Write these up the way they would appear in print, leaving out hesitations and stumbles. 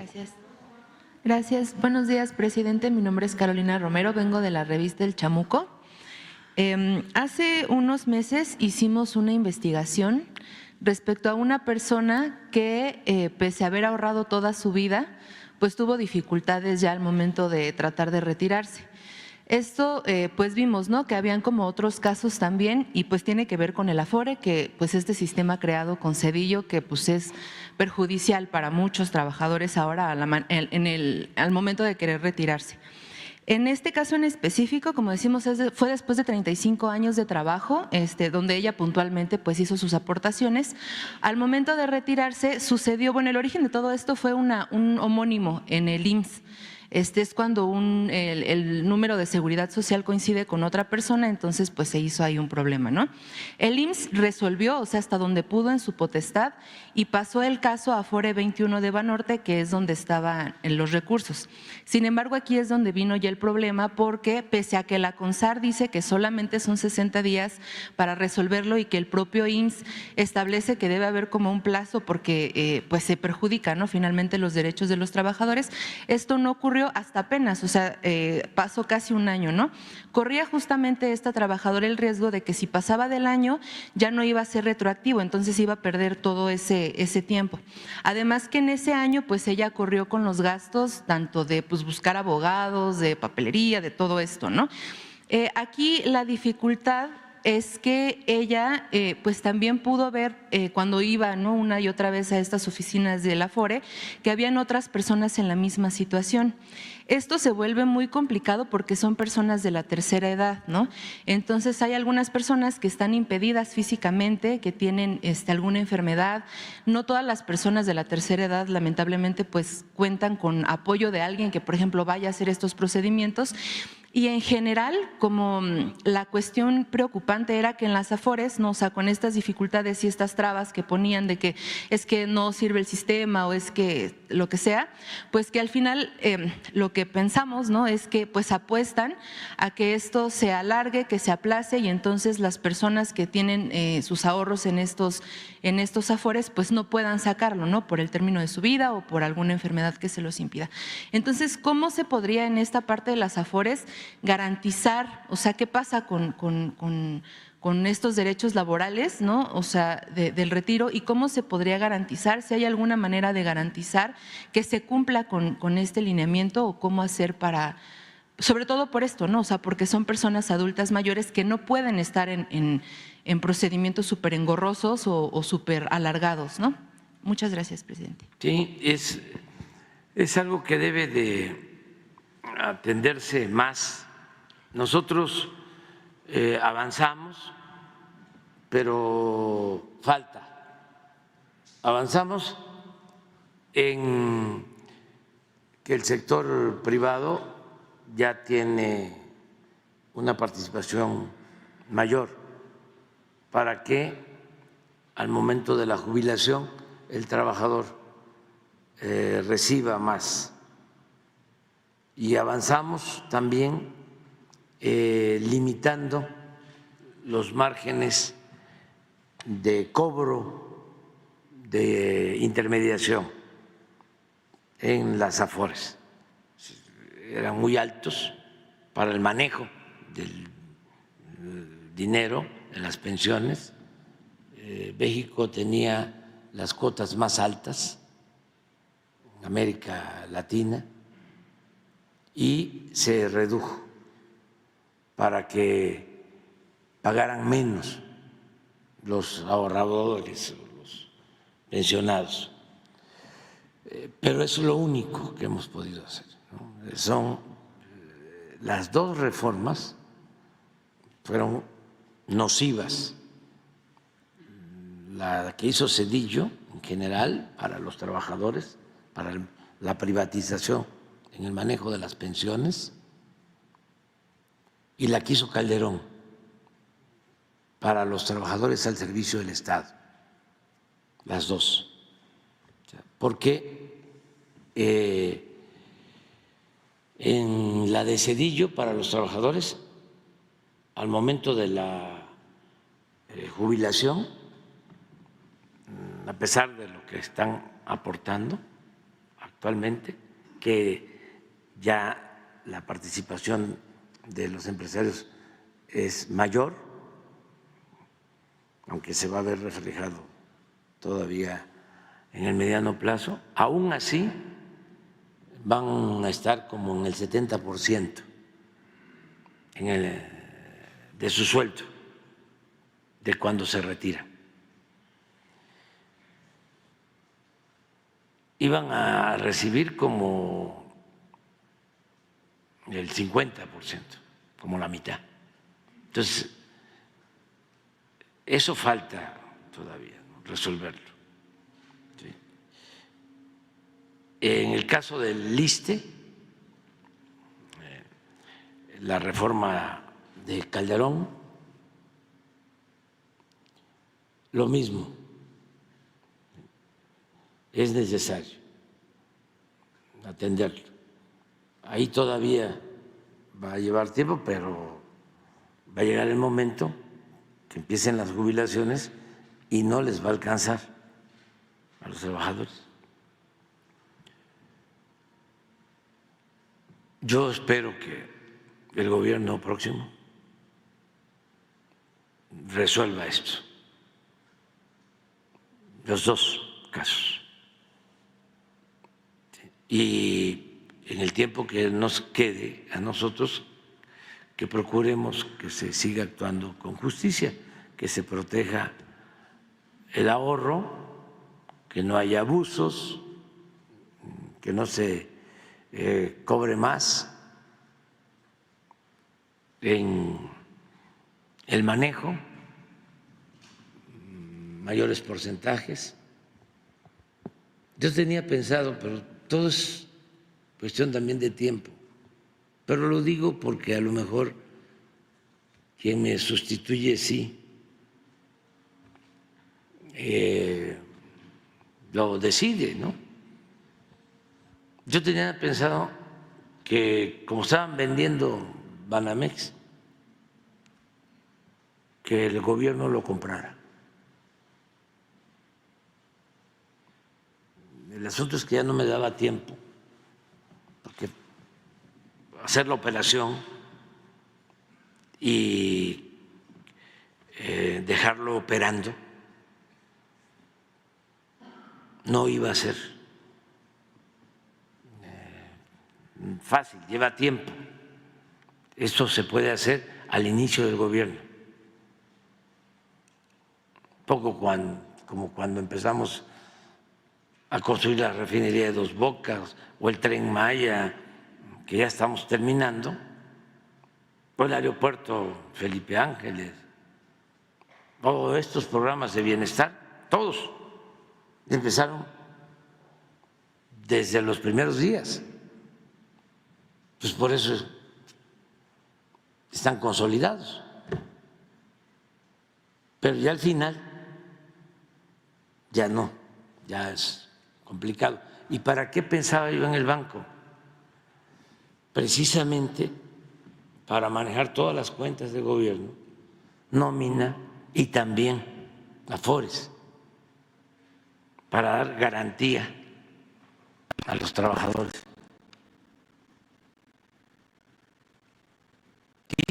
Gracias. Gracias. Buenos días, presidente. Mi nombre es Carolina Romero, vengo de la revista El Chamuco. Hace unos meses hicimos una investigación respecto a una persona que, pese a haber ahorrado toda su vida, pues tuvo dificultades ya al momento de tratar de retirarse. Esto, pues vimos, ¿no?, que habían como otros casos también y pues tiene que ver con el Afore, que pues este sistema creado con Cedillo, que pues es perjudicial para muchos trabajadores ahora al momento de querer retirarse. En este caso en específico, como decimos, fue después de 35 años de trabajo, donde ella puntualmente pues hizo sus aportaciones. Al momento de retirarse sucedió, bueno, el origen de todo esto fue un homónimo en el IMSS. Es cuando el número de seguridad social coincide con otra persona, entonces pues se hizo ahí un problema, ¿no? El IMSS resolvió, o sea, hasta donde pudo en su potestad, y pasó el caso a Afore 21 de Banorte, que es donde estaban los recursos. Sin embargo, aquí es donde vino ya el problema, porque pese a que la CONSAR dice que solamente son 60 días para resolverlo y que el propio IMSS establece que debe haber como un plazo porque pues se perjudica, ¿no?, finalmente los derechos de los trabajadores, esto no ocurrió hasta apenas, o sea, pasó casi un año, ¿no? Corría justamente esta trabajadora el riesgo de que si pasaba del año ya no iba a ser retroactivo, entonces iba a perder todo ese tiempo. Además que en ese año pues ella corrió con los gastos tanto de pues buscar abogados, de papelería, de todo esto, ¿no? Aquí la dificultad es que ella pues también pudo ver cuando iba, ¿no?, una y otra vez a estas oficinas del Afore, que habían otras personas en la misma situación. Esto se vuelve muy complicado porque son personas de la tercera edad, ¿no? Entonces hay algunas personas que están impedidas físicamente, que tienen alguna enfermedad. No todas las personas de la tercera edad lamentablemente pues cuentan con apoyo de alguien que, por ejemplo, vaya a hacer estos procedimientos. Y en general, como la cuestión preocupante era que en las Afores, ¿no?, o sea, con estas dificultades y estas trabas que ponían de que es que no sirve el sistema o es que lo que sea, pues que al final lo que pensamos, ¿no?, es que pues apuestan a que esto se alargue, que se aplace y entonces las personas que tienen sus ahorros en estos Afores pues no puedan sacarlo, ¿no?, por el término de su vida o por alguna enfermedad que se los impida. Entonces, ¿cómo se podría en esta parte de las Afores garantizar, o sea, qué pasa con estos derechos laborales, ¿no?, o sea, del retiro, y cómo se podría garantizar, si hay alguna manera de garantizar que se cumpla con este lineamiento o cómo hacer para, sobre todo por esto, ¿no?, o sea, porque son personas adultas mayores que no pueden estar en procedimientos súper engorrosos o súper alargados, ¿no? Muchas gracias, presidente. Sí, es algo que debe de atenderse más. Nosotros avanzamos, pero falta. Avanzamos en que el sector privado ya tiene una participación mayor para que al momento de la jubilación el trabajador reciba más. Y avanzamos también limitando los márgenes de cobro de intermediación en las Afores. Eran muy altos para el manejo del dinero en las pensiones. México tenía las cuotas más altas en América Latina y se redujo para que pagaran menos los ahorradores, los pensionados. Pero eso es lo único que hemos podido hacer, ¿no? Son las dos reformas fueron nocivas. La que hizo Cedillo en general para los trabajadores, para la privatización en el manejo de las pensiones, y la que hizo Calderón para los trabajadores al servicio del Estado, las dos. Porque en la de Cedillo para los trabajadores, al momento de la jubilación, a pesar de lo que están aportando actualmente, que ya la participación de los empresarios es mayor, aunque se va a ver reflejado todavía en el mediano plazo. Aún así van a estar como en el 70% de su sueldo de cuando se retira. Iban a recibir como el 50%, como la mitad. Entonces, eso falta todavía, ¿no?, resolverlo. ¿Sí? En el caso del ISSSTE, la reforma de Calderón, lo mismo, es necesario atenderlo. Ahí todavía va a llevar tiempo, pero va a llegar el momento que empiecen las jubilaciones y no les va a alcanzar a los trabajadores. Yo espero que el gobierno próximo resuelva esto, los dos casos. Y en el tiempo que nos quede a nosotros, que procuremos que se siga actuando con justicia, que se proteja el ahorro, que no haya abusos, que no se cobre más en el manejo, mayores porcentajes. Yo tenía pensado, pero todo es cuestión también de tiempo, pero lo digo porque a lo mejor quien me sustituye sí lo decide, ¿no? Yo tenía pensado que, como estaban vendiendo Banamex, que el gobierno lo comprara. El asunto es que ya no me daba tiempo, porque hacer la operación y dejarlo operando no iba a ser fácil, lleva tiempo. Esto se puede hacer al inicio del gobierno, poco como cuando empezamos a construir la refinería de Dos Bocas o el Tren Maya, que ya estamos terminando, o el aeropuerto Felipe Ángeles, o estos programas de bienestar, todos empezaron desde los primeros días. Pues por eso están consolidados. Pero ya al final ya no, ya es complicado. ¿Y para qué pensaba yo en el banco? Precisamente para manejar todas las cuentas de gobierno, nómina y también afores, para dar garantía a los trabajadores.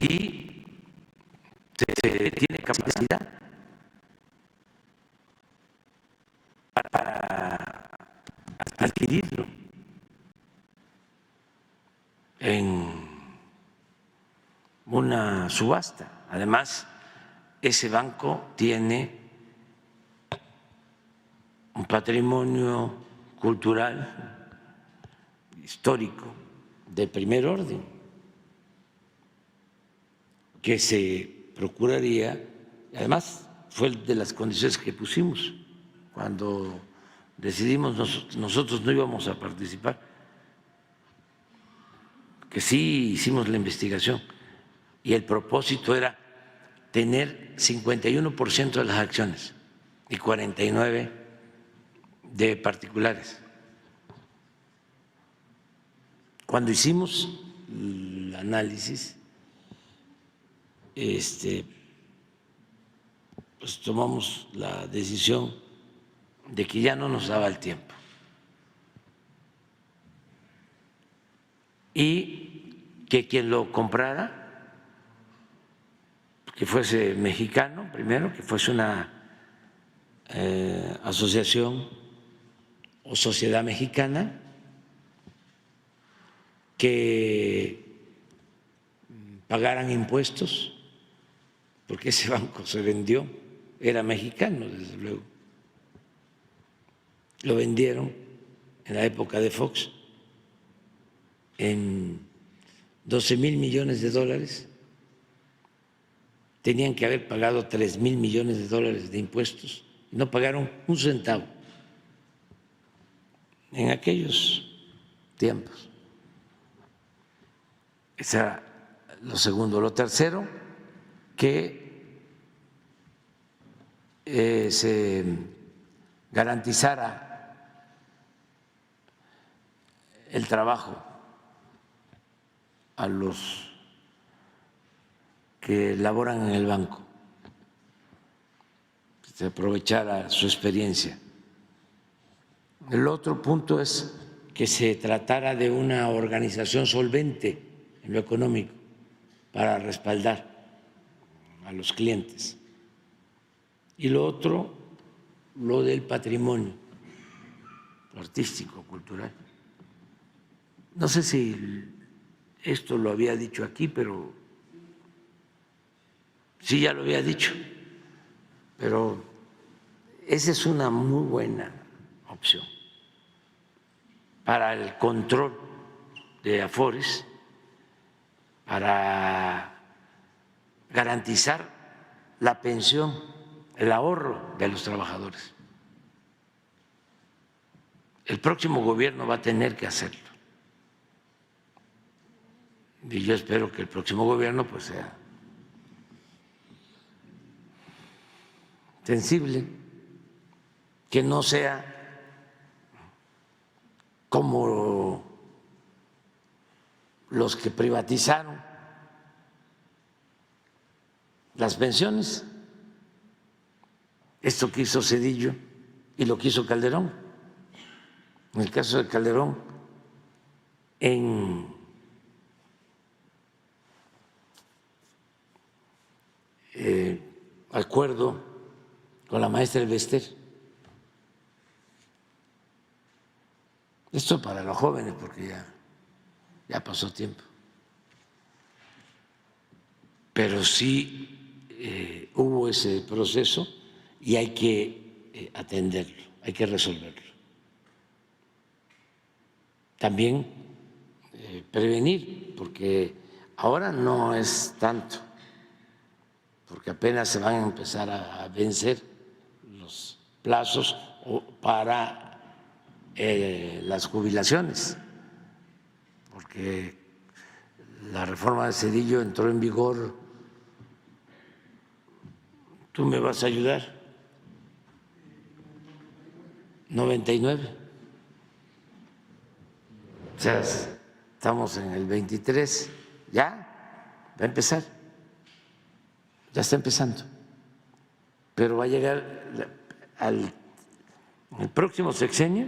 Y se tiene capacidad para adquirirlo en una subasta. Además, ese banco tiene un patrimonio cultural, histórico, de primer orden, que se procuraría, además fue de las condiciones que pusimos cuando decidimos nosotros no íbamos a participar, que sí hicimos la investigación y el propósito era tener 51% de las acciones y 49% de particulares. Cuando hicimos el análisis, pues tomamos la decisión de que ya no nos daba el tiempo y que quien lo comprara, que fuese mexicano primero, que fuese una asociación o sociedad mexicana, que pagaran impuestos, porque ese banco se vendió, era mexicano, desde luego. Lo vendieron en la época de Fox en 12,000 millones de dólares. Tenían que haber pagado 3,000 millones de dólares de impuestos y no pagaron un centavo en aquellos tiempos. Eso era lo segundo. Lo tercero, que se garantizara el trabajo a los que laboran en el banco, que se aprovechara su experiencia. El otro punto es que se tratara de una organización solvente en lo económico para respaldar a los clientes. Y lo otro, lo del patrimonio artístico, cultural. No sé si esto lo había dicho aquí, pero sí, ya lo había dicho, pero esa es una muy buena opción para el control de Afores, para garantizar la pensión, el ahorro de los trabajadores. El próximo gobierno va a tener que hacerlo. Y yo espero que el próximo gobierno pues sea sensible, que no sea como los que privatizaron las pensiones, esto que hizo Zedillo y lo que hizo Calderón. En el caso de Calderón, en acuerdo con la maestra Elvester. Esto para los jóvenes, porque ya pasó tiempo. Pero sí hubo ese proceso y hay que atenderlo, hay que resolverlo. También prevenir, porque ahora no es tanto, porque apenas se van a empezar a vencer los plazos para las jubilaciones, porque la reforma de Zedillo entró en vigor, tú me vas a ayudar, 99. O sea, estamos en el 23, ya va a empezar, ya está empezando, pero va a llegar al próximo sexenio,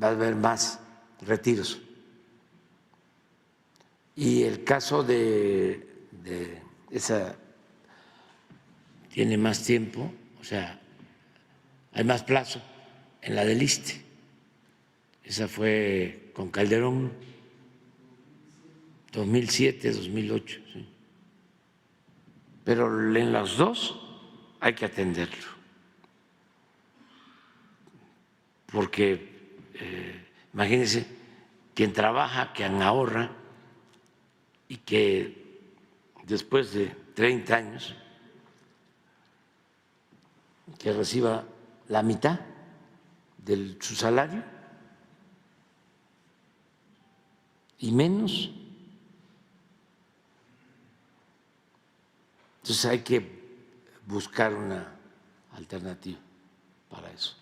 va a haber más retiros. Y el caso de esa tiene más tiempo, o sea, hay más plazo en la del ISSSTE. Esa fue con Calderón, 2007, 2008. ¿Sí? Pero en los dos hay que atenderlo, porque imagínense, quien trabaja, quien ahorra y que después de 30 años que reciba la mitad de su salario y menos. Entonces hay que buscar una alternativa para eso.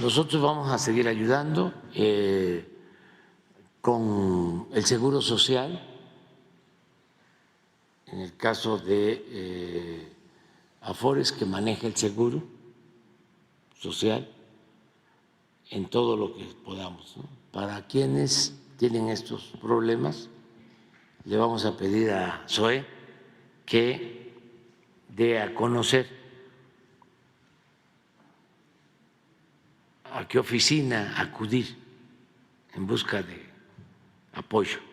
Nosotros vamos a seguir ayudando con el seguro social, en el caso de Afores, que maneja el seguro social, en todo lo que podamos, ¿no? Para quienes tienen estos problemas, le vamos a pedir a SOE que dé a conocer a qué oficina acudir en busca de apoyo.